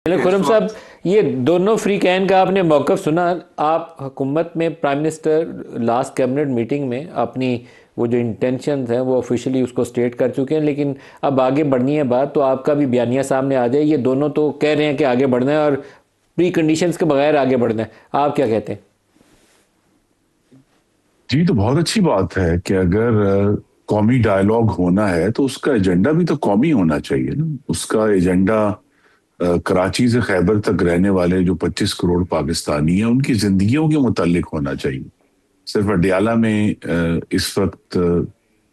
خرم صاحب، یہ دونوں فریقین کا آپ نے موقف سنا. آپ حکومت میں prime minister last cabinet meeting میں اپنی وہ جو انٹینشنز ہیں وہ آفیشلی اس کو سٹیٹ کر چکے ہیں، لیکن اب آگے بڑھنی ہے بات تو آپ کا بھی بیانیہ سامنے آ جائے. یہ دونوں تو کہہ رہے ہیں کہ آگے بڑھنا ہے اور پری کنڈیشنز کے بغیر آگے بڑھنا ہے. آپ کیا کہتے ہیں؟ جی، تو بہت اچھی بات ہے کہ اگر قومی ڈائیلاگ ہونا ہے تو اس کا ایجنڈا بھی تو قومی ہونا چاہیے نا. اس کا ایجنڈا کراچی سے خیبر تک رہنے والے جو 25 کروڑ پاکستانی ہیں ان کی زندگیوں کے متعلق ہونا چاہیے. صرف اڈیالہ میں اس وقت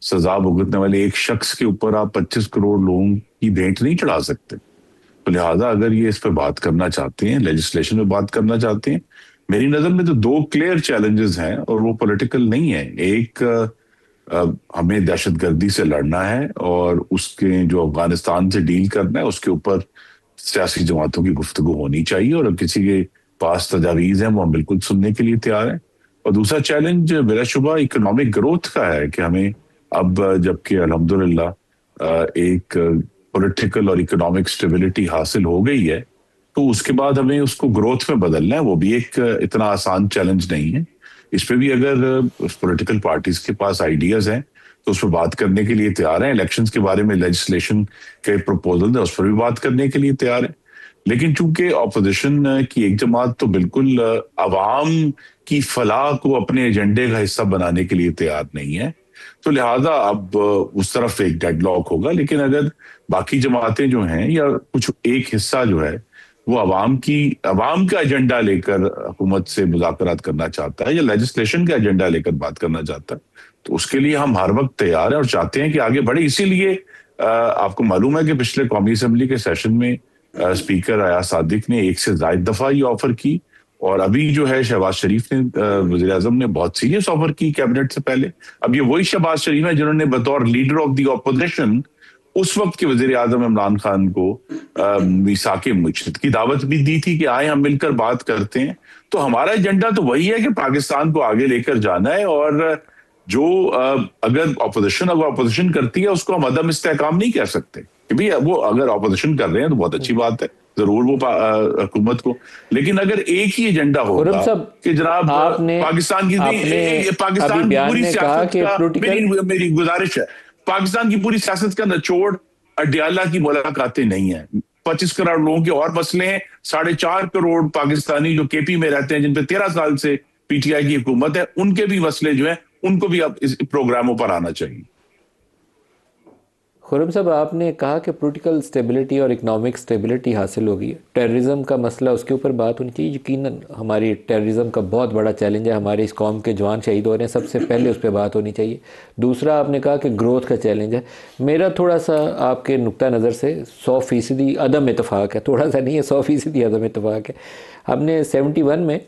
سزا بھگتنے والے ایک شخص کے اوپر آپ 25 کروڑ لوگوں کی بھیٹ نہیں چڑھا سکتے. تو لہٰذا اگر یہ اس پہ بات کرنا چاہتے ہیں، لیجسلیشن پہ بات کرنا چاہتے ہیں، میری نظر میں تو دو کلیئر چیلنجز ہیں اور وہ پولیٹیکل نہیں ہیں. ایک ہمیں دہشت گردی سے لڑنا ہے اور اس کے جو افغانستان سے ڈیل کرنا ہے اس کے اوپر سیاسی جماعتوں کی گفتگو ہونی چاہیے، اور کسی کے پاس تجاویز ہیں وہ ہم بالکل سننے کے لیے تیار ہیں. اور دوسرا چیلنج بلا شبہ اکنامک گروتھ کا ہے کہ ہمیں اب جبکہ الحمدللہ ایک پولیٹیکل اور اکنامک سٹیبلٹی حاصل ہو گئی ہے تو اس کے بعد ہمیں اس کو گروتھ میں بدلنا ہے. وہ بھی ایک اتنا آسان چیلنج نہیں ہے. اس پہ بھی اگر پولیٹیکل پارٹیز کے پاس آئیڈیاز ہیں تو اس پہ بات کرنے کے لیے تیار ہیں. الیکشنز کے بارے میں لیجسلیشن کے پروپوزل ہے، اس پر بھی بات کرنے کے لیے تیار ہیں. لیکن چونکہ اپوزیشن کی ایک جماعت تو بالکل عوام کی فلاح کو اپنے ایجنڈے کا حصہ بنانے کے لیے تیار نہیں ہے، تو لہٰذا اب اس طرف ایک ڈیڈ لاک ہوگا. لیکن اگر باقی جماعتیں جو ہیں یا کچھ ایک حصہ جو ہے وہ عوام کا ایجنڈا لے کر حکومت سے مذاکرات کرنا چاہتا ہے یا لیجسلیشن کا ایجنڈا لے کر بات کرنا چاہتا ہے، تو اس کے لیے ہم ہر وقت تیار ہیں اور چاہتے ہیں کہ آگے بڑھے. اسی لیے آپ کو معلوم ہے کہ پچھلے قومی اسمبلی کے سیشن میں اسپیکر ایاز صادق نے ایک سے زائد دفعہ یہ آفر کی، اور ابھی جو ہے شہباز شریف نے وزیر اعظم نے بہت سیریس آفر کی کیبنٹ سے پہلے. اب یہ وہی شہباز شریف ہیں جنہوں نے بطور لیڈر آف دی اپوزیشن اس وقت کے وزیر اعظم عمران خان کو میثاق مشرت کی دعوت بھی دی تھی کہ آئیں ہم مل کر بات کرتے ہیں. تو ہمارا ایجنڈا تو وہی ہے کہ پاکستان کو آگے لے کر جانا ہے، اور جو اگر اپوزیشن کرتی ہے اس کو ہم عدم استحکام نہیں کہہ سکتے کہ بھی وہ اگر اپوزیشن کر رہے ہیں تو بہت اچھی بات ہے، ضرور وہ حکومت کو. لیکن اگر ایک ہی ایجنڈا ہوگا کہ جناب پاکستان کی پوری سیاست کا میری گزارش ہے، پاکستان کی پوری سیاست کا نچوڑ اڈیالہ کی ملاقاتیں نہیں ہیں. 25 کروڑ لوگوں کے اور مسئلے ہیں. 4.5 کروڑ پاکستانی جو کے پی میں رہتے ہیں جن پہ 13 سال سے پی ٹی آئی کی حکومت ہے، ان کے بھی مسئلے جو ہیں ان کو بھی اب اس پروگراموں پر آنا چاہیے. خرم صاحب، آپ نے کہا کہ پولیٹیکل سٹیبلٹی اور اکنامک سٹیبلٹی حاصل ہوگی. ٹیررزم کا مسئلہ اس کے اوپر بات ہونی چاہیے. یقیناً ہماری ٹیررزم کا بہت بڑا چیلنج ہے، ہمارے اس قوم کے جوان شہید ہو رہے ہیں، سب سے پہلے اس پہ بات ہونی چاہیے. دوسرا آپ نے کہا کہ گروتھ کا چیلنج ہے. میرا تھوڑا سا آپ کے نقطہ نظر سے 100% عدم اتفاق ہے. تھوڑا سا نہیں ہے، 100% عدم اتفاق ہے. ہم نے 71 میں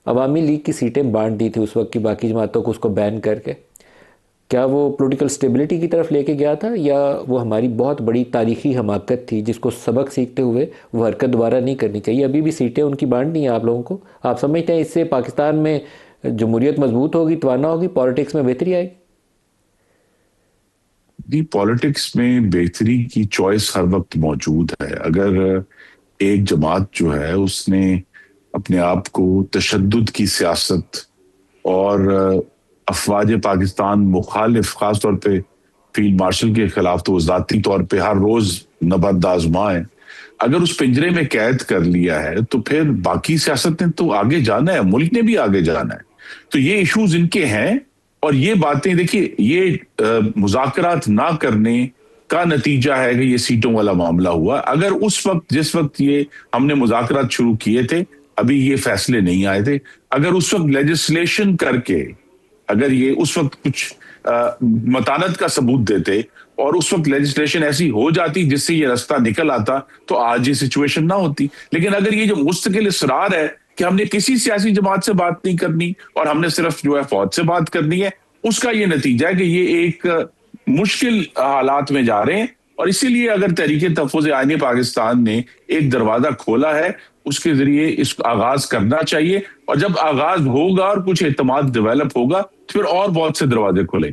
عوامی لیگ کی سیٹیں بانٹ دی تھی اس وقت کی باقی جماعتوں کو، اس کو بین کر کے. کیا وہ پولیٹیکل سٹیبلٹی کی طرف لے کے گیا تھا یا وہ ہماری بہت بڑی تاریخی حماقت تھی جس کو سبق سیکھتے ہوئے وہ حرکت دوبارہ نہیں کرنی چاہیے؟ ابھی بھی سیٹیں ان کی بانٹنی ہیں آپ لوگوں کو. آپ سمجھتے ہیں اس سے پاکستان میں جمہوریت مضبوط ہوگی، توانا ہوگی، پالیٹکس میں بہتری آئے گی؟ جی، پالیٹکس میں بہتری کی چوائس ہر وقت موجود ہے. اگر ایک جماعت جو ہے اس نے اپنے آپ کو تشدد کی سیاست اور افواج پاکستان مخالف، خاص طور پہ فیلڈ مارشل کے خلاف تو ذاتی طور پہ ہر روز نبرد آزمائیں، اگر اس پنجرے میں قید کر لیا ہے تو پھر باقی سیاست نے تو آگے جانا ہے، ملک نے بھی آگے جانا ہے. تو یہ ایشوز ان کے ہیں، اور یہ باتیں دیکھیے، یہ مذاکرات نہ کرنے کا نتیجہ ہے کہ یہ سیٹوں والا معاملہ ہوا. اگر اس وقت جس وقت یہ ہم نے مذاکرات شروع کیے تھے ابھی یہ فیصلے نہیں آئے تھے، اگر اس وقت لیجسلیشن کر کے اگر یہ اس وقت کچھ متانت کا ثبوت دیتے اور اس وقت لیجسلیشن ایسی ہو جاتی جس سے یہ رستہ نکل آتا تو آج یہ سچویشن نہ ہوتی. لیکن اگر یہ جو مستقل اصرار ہے کہ ہم نے کسی سیاسی جماعت سے بات نہیں کرنی اور ہم نے صرف جو ہے فوج سے بات کرنی ہے، اس کا یہ نتیجہ ہے کہ یہ ایک مشکل حالات میں جا رہے ہیں. اور اسی لیے اگر تحریک تحفظ آئین پاکستان نے ایک دروازہ کھولا ہے، اس کے ذریعے اس کو آغاز کرنا چاہیے، اور جب آغاز ہوگا اور کچھ اعتماد ڈیولپ ہوگا تو پھر اور بہت سے دروازے کھلیں.